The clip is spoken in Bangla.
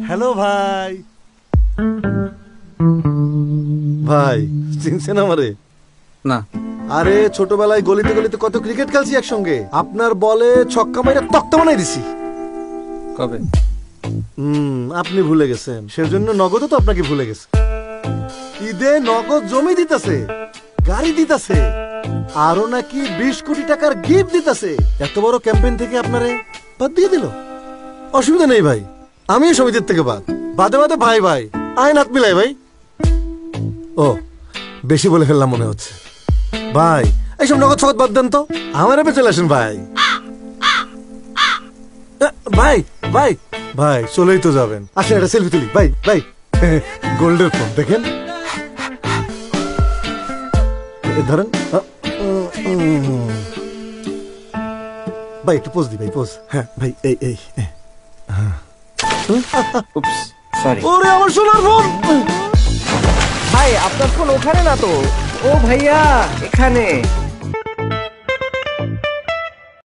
হ্যালো ভাই। ভাই চিনছেন আমারে? না। আরে ছোটবেলায় গলিতে গলিতে কত ক্রিকেট খেলছি একসঙ্গে। আপনার বলে ছক্কা মাইরা তক্তা বানাই দিছি। কবে? আপনি ভুলে গেছেন, সেজন্য নগদও তো আপনাকে ভুলে গেছে। ঈদে নগদ জমি দিতেছে, গাড়ি দিতেছে, আরো নাকি 20 কোটি টাকার গিফট দিতেছে। এত বড় ক্যাম্পেইন থেকে আপনারে বাদ দিয়ে দিল। অসুবিধা নেই ভাই, আমিও সমিতির থেকে বাদে বাদে ভাই ভাই আইন হাত মিলাই ভাই। ও বেশি বলে ফেললাম মনে হচ্ছে। ভাই এইসব নগদ সগদ বাদ দেন তো, আমার এবার চলে আসেন ভাই। ভাই ভাই ভাই চলেই তো যাবেন, আসেন একটা সেলফি তুলি। ভাই ভাই গোল্ডের ফোন দেখেন, ধরেন ভাই একটু পোজ দি ভাই, পোজ। হ্যাঁ ভাই এই এই উপস সরি। ওরে আমার সোনার ফোন। ভাই আপনার ফোন ওখানে না তো। ও ভাইয়া এখানে।